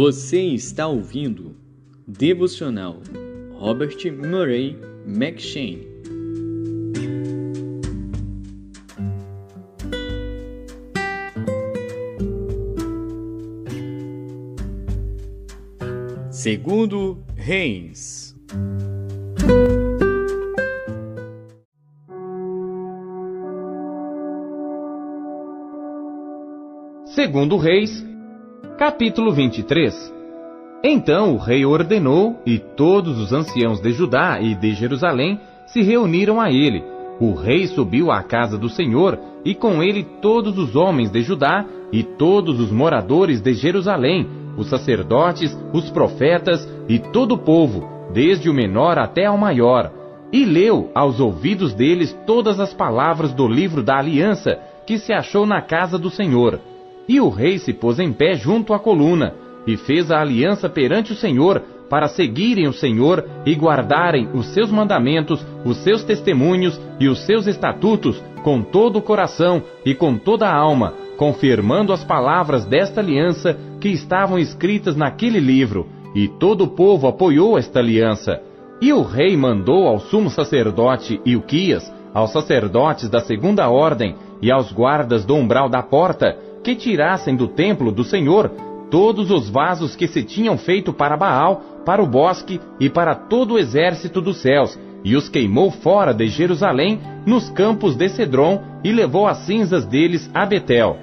Você está ouvindo Devocional Robert Murray M'Cheyne. Segundo Reis. Segundo Reis, capítulo 23. Então o rei ordenou, e todos os anciãos de Judá e de Jerusalém se reuniram a ele. O rei subiu à casa do Senhor, e com ele todos os homens de Judá e todos os moradores de Jerusalém, os sacerdotes, os profetas e todo o povo, desde o menor até ao maior. E leu aos ouvidos deles todas as palavras do livro da aliança que se achou na casa do Senhor. E o rei se pôs em pé junto à coluna, e fez a aliança perante o Senhor, para seguirem o Senhor e guardarem os seus mandamentos, os seus testemunhos e os seus estatutos com todo o coração e com toda a alma, confirmando as palavras desta aliança que estavam escritas naquele livro. E todo o povo apoiou esta aliança. E o rei mandou ao sumo sacerdote Ilquias, aos sacerdotes da segunda ordem e aos guardas do umbral da porta, que tirassem do templo do Senhor todos os vasos que se tinham feito para Baal, para o bosque e para todo o exército dos céus, e os queimou fora de Jerusalém, nos campos de Cedron, e levou as cinzas deles a Betel.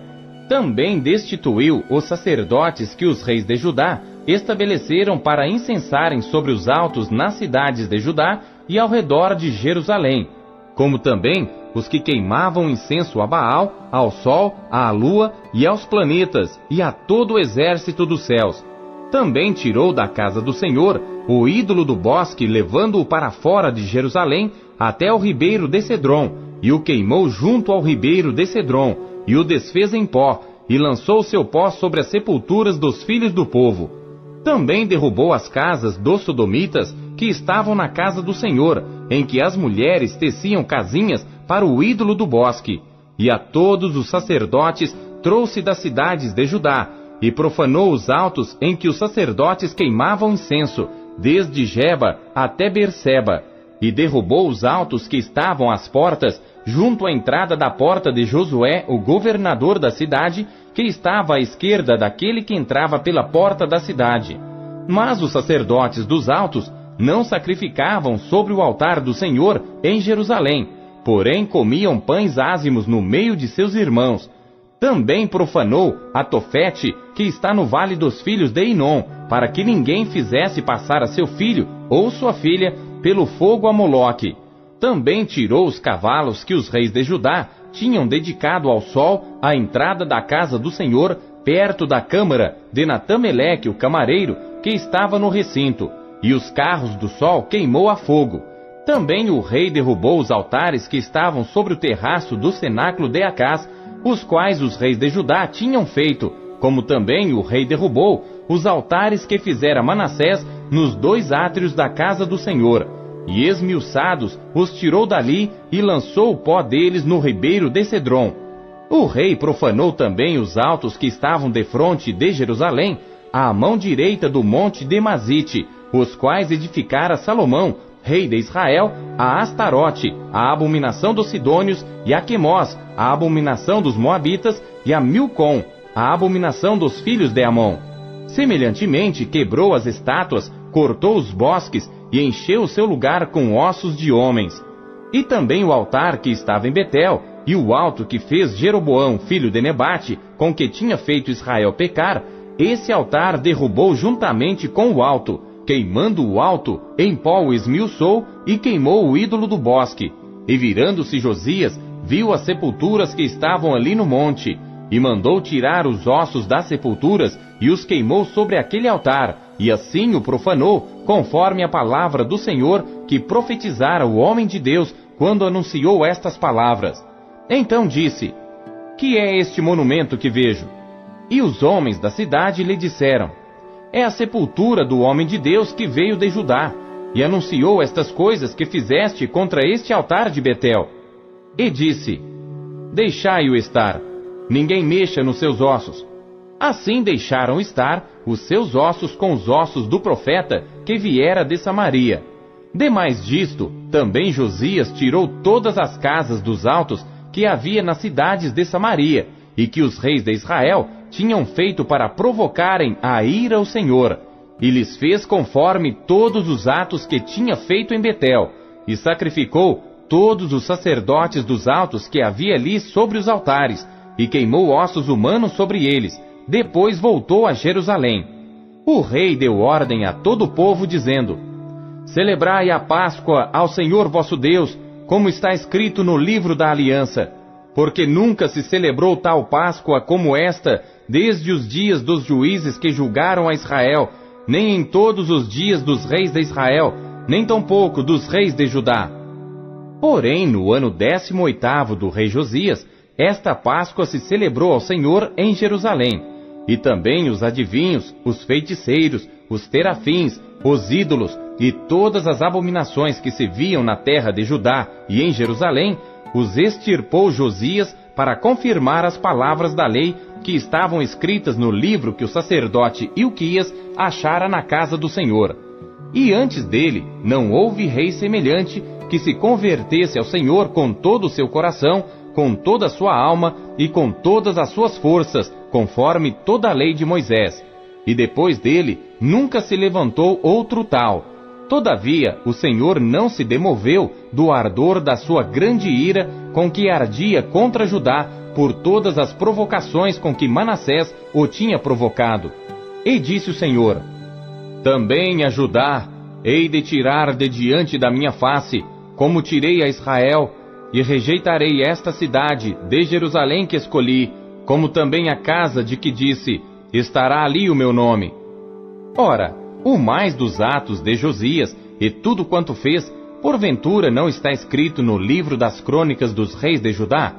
Também destituiu os sacerdotes que os reis de Judá estabeleceram para incensarem sobre os altos nas cidades de Judá e ao redor de Jerusalém, como também os que queimavam incenso a Baal, ao sol, à lua e aos planetas, e a todo o exército dos céus. Também tirou da casa do Senhor o ídolo do bosque, levando-o para fora de Jerusalém, até o ribeiro de Cedron, e o queimou junto ao ribeiro de Cedron, e o desfez em pó, e lançou seu pó sobre as sepulturas dos filhos do povo. Também derrubou as casas dos sodomitas, que estavam na casa do Senhor, em que as mulheres teciam casinhas para o ídolo do bosque. E a todos os sacerdotes trouxe das cidades de Judá, e profanou os altos em que os sacerdotes queimavam incenso, desde Geba até Berseba. E derrubou os altos que estavam às portas, junto à entrada da porta de Josué, o governador da cidade, que estava à esquerda daquele que entrava pela porta da cidade. Mas os sacerdotes dos altos não sacrificavam sobre o altar do Senhor em Jerusalém, porém comiam pães ázimos no meio de seus irmãos. Também profanou a Tofete, que está no vale dos filhos de Inom, para que ninguém fizesse passar a seu filho ou sua filha pelo fogo a Moloque. Também tirou os cavalos que os reis de Judá tinham dedicado ao sol à entrada da casa do Senhor, perto da câmara de Natameleque, o camareiro, que estava no recinto, e os carros do sol queimou a fogo. Também o rei derrubou os altares que estavam sobre o terraço do cenáculo de Acás, os quais os reis de Judá tinham feito, como também o rei derrubou os altares que fizera Manassés nos 2 átrios da casa do Senhor, e esmiuçados os tirou dali e lançou o pó deles no ribeiro de Cedron. O rei profanou também os altos que estavam defronte de Jerusalém, à mão direita do monte Demazite, os quais edificara Salomão, rei de Israel, a Astarote, a abominação dos Sidônios, e a Quemós, a abominação dos Moabitas, e a Milcom, a abominação dos filhos de Amon. Semelhantemente, quebrou as estátuas, cortou os bosques, e encheu o seu lugar com ossos de homens. E também o altar que estava em Betel, e o alto que fez Jeroboão, filho de Nebate, com que tinha feito Israel pecar, esse altar derrubou juntamente com o alto, queimando o alto, em pó o esmiuçou e queimou o ídolo do bosque. E virando-se Josias, viu as sepulturas que estavam ali no monte, e mandou tirar os ossos das sepulturas e os queimou sobre aquele altar, e assim o profanou, conforme a palavra do Senhor que profetizara o homem de Deus quando anunciou estas palavras. Então disse: Que é este monumento que vejo? E os homens da cidade lhe disseram: É a sepultura do homem de Deus que veio de Judá, e anunciou estas coisas que fizeste contra este altar de Betel. E disse: Deixai-o estar, ninguém mexa nos seus ossos. Assim deixaram estar os seus ossos com os ossos do profeta que viera de Samaria. Demais disto, também Josias tirou todas as casas dos altos que havia nas cidades de Samaria, e que os reis de Israel tinham feito para provocarem a ira ao Senhor, e lhes fez conforme todos os atos que tinha feito em Betel, e sacrificou todos os sacerdotes dos altos que havia ali sobre os altares, e queimou ossos humanos sobre eles. Depois voltou a Jerusalém. O rei deu ordem a todo o povo, dizendo: celebrai a Páscoa ao Senhor vosso Deus, como está escrito no livro da aliança, porque nunca se celebrou tal Páscoa como esta, desde os dias dos juízes que julgaram a Israel, nem em todos os dias dos reis de Israel, nem tampouco dos reis de Judá. Porém, no ano 18º do rei Josias, esta Páscoa se celebrou ao Senhor em Jerusalém, e também os adivinhos, os feiticeiros, os terafins, os ídolos e todas as abominações que se viam na terra de Judá e em Jerusalém, os extirpou Josias para confirmar as palavras da lei que estavam escritas no livro que o sacerdote Ilquias achara na casa do Senhor. E antes dele não houve rei semelhante que se convertesse ao Senhor com todo o seu coração, com toda a sua alma e com todas as suas forças, conforme toda a lei de Moisés. E depois dele nunca se levantou outro tal. Todavia, o Senhor não se demoveu do ardor da sua grande ira com que ardia contra Judá por todas as provocações com que Manassés o tinha provocado. E disse o Senhor: também a Judá hei de tirar de diante da minha face, como tirei a Israel, e rejeitarei esta cidade de Jerusalém que escolhi, como também a casa de que disse: estará ali o meu nome. Ora, o mais dos atos de Josias, e tudo quanto fez, porventura não está escrito no livro das crônicas dos reis de Judá?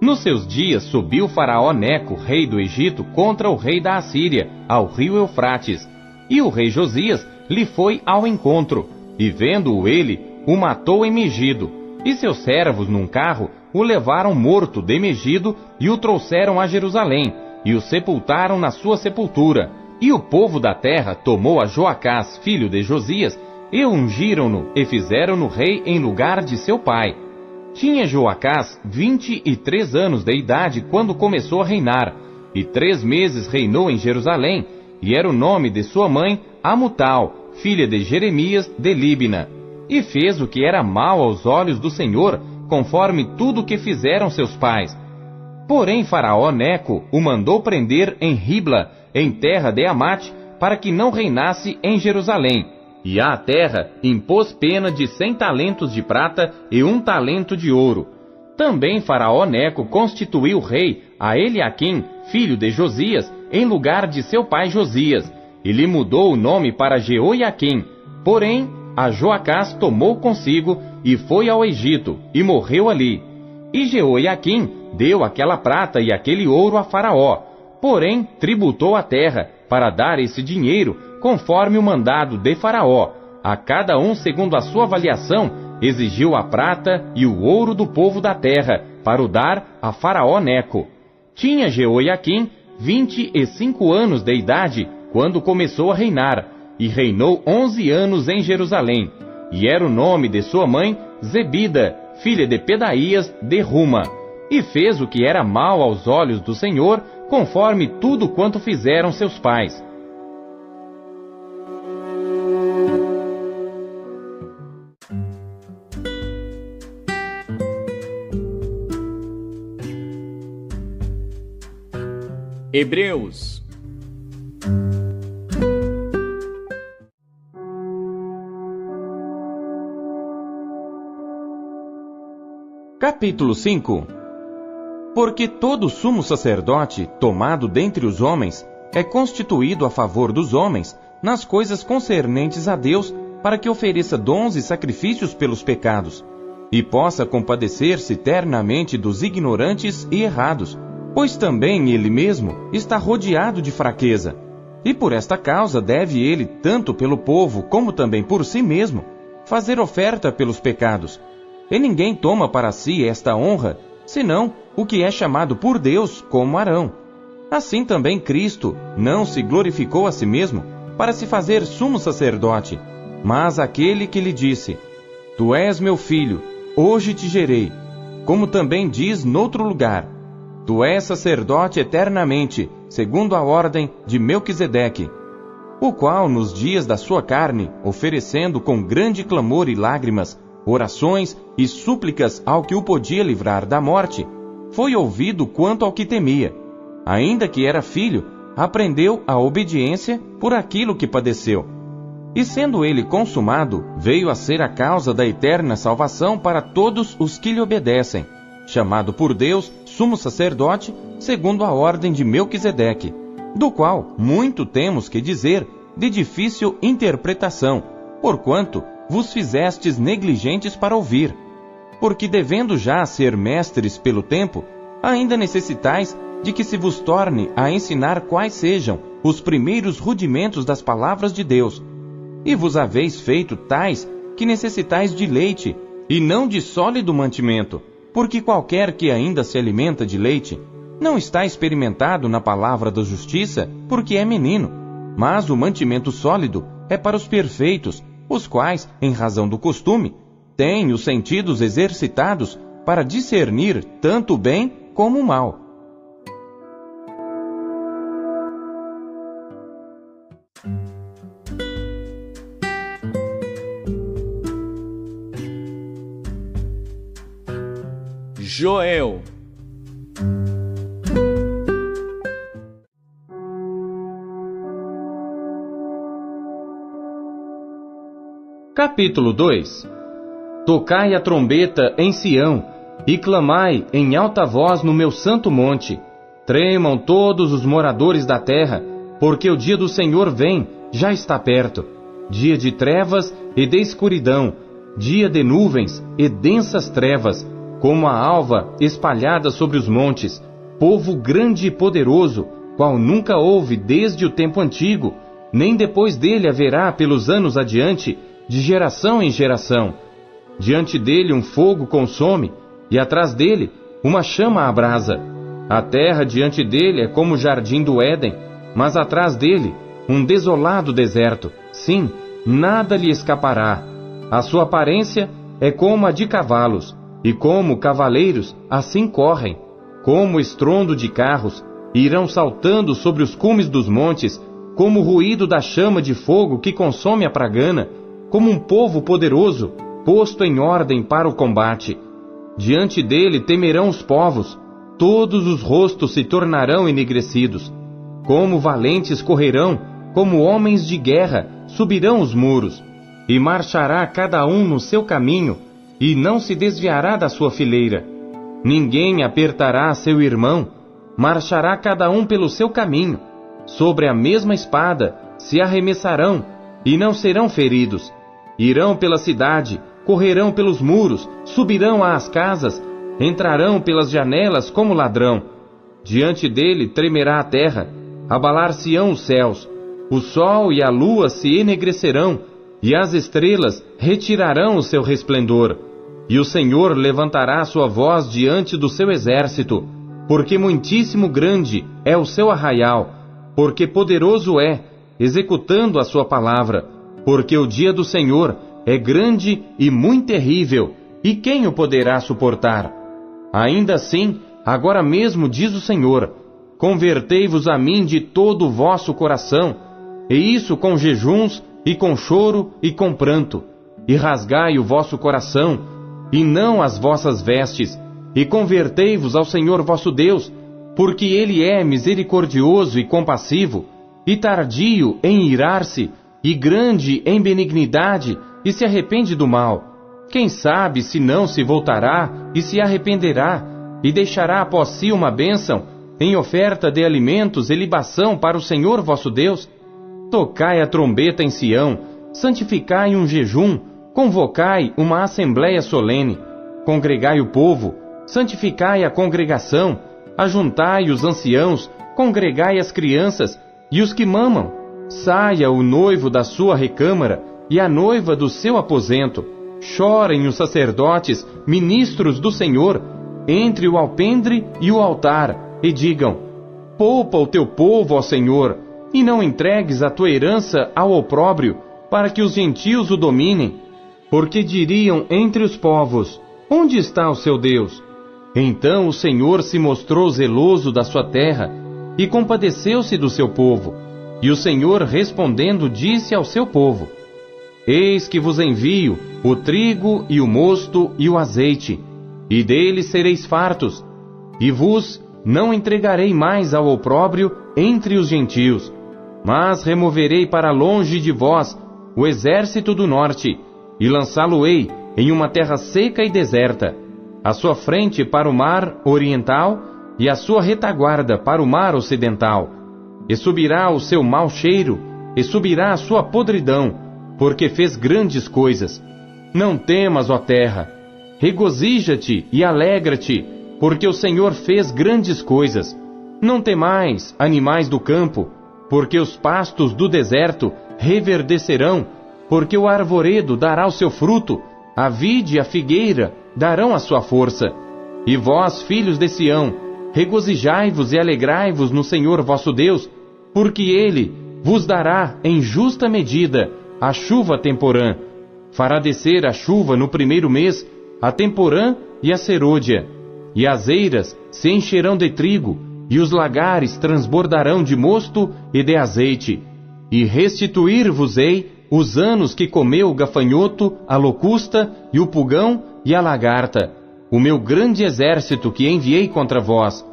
Nos seus dias subiu Faraó Neco, rei do Egito, contra o rei da Assíria, ao rio Eufrates. E o rei Josias lhe foi ao encontro, e vendo-o ele, o matou em Megido. E seus servos num carro o levaram morto de Megido e o trouxeram a Jerusalém, e o sepultaram na sua sepultura. E o povo da terra tomou a Joacás, filho de Josias, e ungiram-no, e fizeram-no rei em lugar de seu pai. Tinha Joacás 23 anos de idade quando começou a reinar, e 3 meses reinou em Jerusalém, e era o nome de sua mãe Amutal, filha de Jeremias de Líbina. E fez o que era mal aos olhos do Senhor, conforme tudo o que fizeram seus pais. Porém Faraó Neco o mandou prender em Ribla, em terra de Amate, para que não reinasse em Jerusalém. E à terra impôs pena de 100 talentos de prata e 1 talento de ouro. Também Faraó Neco constituiu rei a Eliaquim, filho de Josias, em lugar de seu pai Josias, e lhe mudou o nome para Jeoiaquim. Porém, a Joacás tomou consigo e foi ao Egito, e morreu ali. E Jeoiaquim deu aquela prata e aquele ouro a Faraó, porém tributou a terra, para dar esse dinheiro, conforme o mandado de Faraó. A cada um segundo a sua avaliação, exigiu a prata e o ouro do povo da terra, para o dar a Faraó Neco. Tinha Jeoiaquim 25 anos de idade, quando começou a reinar, e reinou 11 anos em Jerusalém. E era o nome de sua mãe Zebida, filha de Pedaías de Ruma. E fez o que era mal aos olhos do Senhor, conforme tudo quanto fizeram seus pais. Hebreus. Capítulo 5. Porque todo sumo sacerdote, tomado dentre os homens, é constituído a favor dos homens, nas coisas concernentes a Deus, para que ofereça dons e sacrifícios pelos pecados, e possa compadecer-se eternamente dos ignorantes e errados, pois também ele mesmo está rodeado de fraqueza. E por esta causa deve ele, tanto pelo povo como também por si mesmo, fazer oferta pelos pecados. E ninguém toma para si esta honra, senão o que é chamado por Deus como Arão. Assim também Cristo não se glorificou a si mesmo para se fazer sumo sacerdote, mas aquele que lhe disse: Tu és meu filho, hoje te gerei. Como também diz noutro lugar: Tu és sacerdote eternamente, segundo a ordem de Melquisedeque, o qual nos dias da sua carne, oferecendo com grande clamor e lágrimas, orações e súplicas ao que o podia livrar da morte, foi ouvido quanto ao que temia. Ainda que era filho, aprendeu a obediência por aquilo que padeceu. E sendo ele consumado, veio a ser a causa da eterna salvação para todos os que lhe obedecem, chamado por Deus sumo sacerdote, segundo a ordem de Melquisedeque, do qual muito temos que dizer de difícil interpretação, porquanto vos fizestes negligentes para ouvir. Porque devendo já ser mestres pelo tempo, ainda necessitais de que se vos torne a ensinar quais sejam os primeiros rudimentos das palavras de Deus. E vos haveis feito tais que necessitais de leite, e não de sólido mantimento, porque qualquer que ainda se alimenta de leite, não está experimentado na palavra da justiça, porque é menino. Mas o mantimento sólido é para os perfeitos, os quais, em razão do costume, têm os sentidos exercitados para discernir tanto o bem como o mal. Joel. Capítulo 2. Tocai a trombeta em Sião, e clamai em alta voz no meu santo monte. Tremam todos os moradores da terra, porque o dia do Senhor vem, já está perto. Dia de trevas e de escuridão, dia de nuvens e densas trevas, como a alva espalhada sobre os montes, povo grande e poderoso, qual nunca houve desde o tempo antigo, nem depois dele haverá pelos anos adiante, de geração em geração. Diante dele um fogo consome, e atrás dele uma chama abrasa. A terra diante dele é como o jardim do Éden, mas atrás dele um desolado deserto. Sim, nada lhe escapará. A sua aparência é como a de cavalos, e como cavaleiros assim correm. Como o estrondo de carros, irão saltando sobre os cumes dos montes, como o ruído da chama de fogo que consome a pragana, como um povo poderoso, posto em ordem para o combate. Diante dele temerão os povos, todos os rostos se tornarão enegrecidos. Como valentes correrão, como homens de guerra subirão os muros, e marchará cada um no seu caminho, e não se desviará da sua fileira. Ninguém apertará seu irmão, marchará cada um pelo seu caminho. Sobre a mesma espada se arremessarão, e não serão feridos. Irão pela cidade, correrão pelos muros, subirão às casas, entrarão pelas janelas como ladrão. Diante dele tremerá a terra, abalar-se-ão os céus, o sol e a lua se enegrecerão, e as estrelas retirarão o seu resplendor. E o Senhor levantará sua voz diante do seu exército, porque muitíssimo grande é o seu arraial, porque poderoso é, executando a sua palavra, porque o dia do Senhor é grande e muito terrível, e quem o poderá suportar? Ainda assim, agora mesmo diz o Senhor: convertei-vos a mim de todo o vosso coração, e isso com jejuns, e com choro, e com pranto, e rasgai o vosso coração, e não as vossas vestes, e convertei-vos ao Senhor vosso Deus, porque Ele é misericordioso e compassivo, e tardio em irar-se, e grande em benignidade, e se arrepende do mal. Quem sabe se não se voltará e se arrependerá, e deixará após si uma bênção, em oferta de alimentos e libação para o Senhor vosso Deus? Tocai a trombeta em Sião, santificai um jejum, convocai uma assembleia solene, congregai o povo, santificai a congregação, ajuntai os anciãos, congregai as crianças e os que mamam. Saia o noivo da sua recâmara e a noiva do seu aposento. Chorem os sacerdotes, ministros do Senhor, entre o alpendre e o altar, e digam: Poupa o teu povo, ó Senhor, e não entregues a tua herança ao opróbrio, para que os gentios o dominem. Porque diriam entre os povos: onde está o seu Deus? Então o Senhor se mostrou zeloso da sua terra, e compadeceu-se do seu povo. E o Senhor, respondendo, disse ao seu povo: Eis que vos envio o trigo e o mosto e o azeite, e deles sereis fartos, e vos não entregarei mais ao opróbrio entre os gentios, mas removerei para longe de vós o exército do norte, e lançá-lo-ei em uma terra seca e deserta, a sua frente para o mar oriental e a sua retaguarda para o mar ocidental. E subirá o seu mau cheiro, e subirá a sua podridão, porque fez grandes coisas. Não temas, ó terra, regozija-te e alegra-te, porque o Senhor fez grandes coisas. Não temais, animais do campo, porque os pastos do deserto reverdecerão, porque o arvoredo dará o seu fruto, a vide e a figueira darão a sua força. E vós, filhos de Sião, regozijai-vos e alegrai-vos no Senhor vosso Deus, porque Ele vos dará em justa medida a chuva temporã. Fará descer a chuva no primeiro mês, a temporã e a serôdia. E as eiras se encherão de trigo, e os lagares transbordarão de mosto e de azeite. E restituir-vos-ei os anos que comeu o gafanhoto, a locusta e o pulgão e a lagarta, o meu grande exército que enviei contra vós.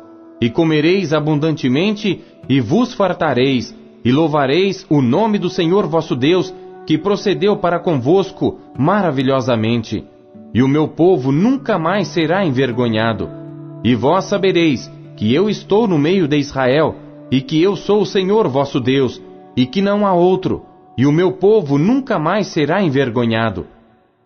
E comereis abundantemente, e vos fartareis, e louvareis o nome do Senhor vosso Deus, que procedeu para convosco maravilhosamente. E o meu povo nunca mais será envergonhado. E vós sabereis que eu estou no meio de Israel, e que eu sou o Senhor vosso Deus, e que não há outro, e o meu povo nunca mais será envergonhado.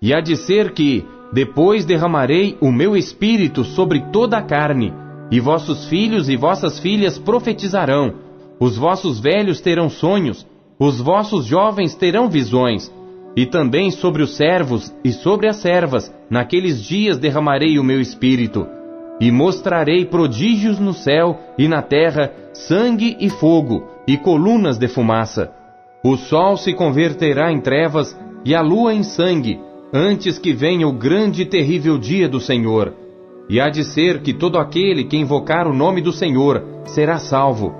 E há de ser que, depois derramarei o meu espírito sobre toda a carne, e vossos filhos e vossas filhas profetizarão, os vossos velhos terão sonhos, os vossos jovens terão visões, e também sobre os servos e sobre as servas, naqueles dias derramarei o meu espírito, e mostrarei prodígios no céu e na terra, sangue e fogo, e colunas de fumaça. O sol se converterá em trevas, e a lua em sangue, antes que venha o grande e terrível dia do Senhor. E há de ser que todo aquele que invocar o nome do Senhor será salvo,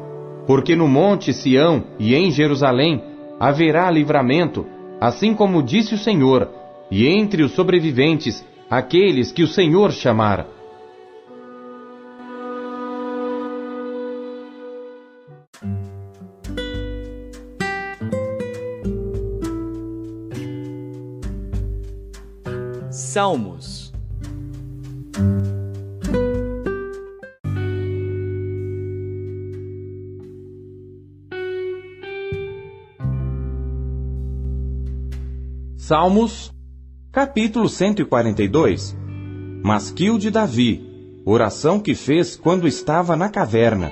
porque no monte Sião e em Jerusalém haverá livramento, assim como disse o Senhor, e entre os sobreviventes, aqueles que o Senhor chamar. Salmos. Salmos, capítulo 142. Masquil de Davi, oração que fez quando estava na caverna.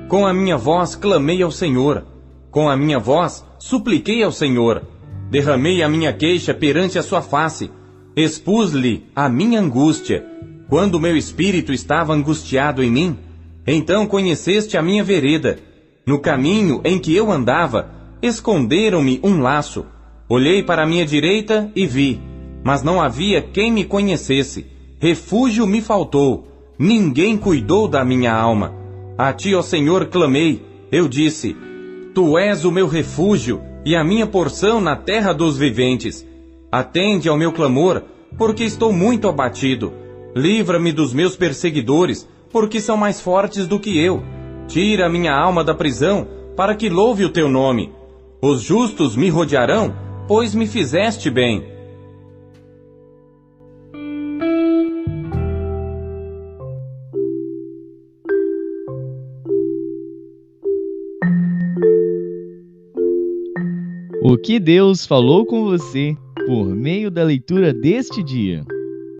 Com a minha voz clamei ao Senhor, com a minha voz supliquei ao Senhor, derramei a minha queixa perante a sua face, expus-lhe a minha angústia, quando o meu espírito estava angustiado em mim. Então conheceste a minha vereda, no caminho em que eu andava, esconderam-me um laço. Olhei para a minha direita e vi, mas não havia quem me conhecesse. Refúgio me faltou, ninguém cuidou da minha alma. A ti, ó Senhor, clamei, eu disse, Tu és o meu refúgio e a minha porção na terra dos viventes. Atende ao meu clamor, porque estou muito abatido. Livra-me dos meus perseguidores, porque são mais fortes do que eu. Tira a minha alma da prisão, para que louve o teu nome. Os justos me rodearão, pois me fizeste bem. O que Deus falou com você por meio da leitura deste dia?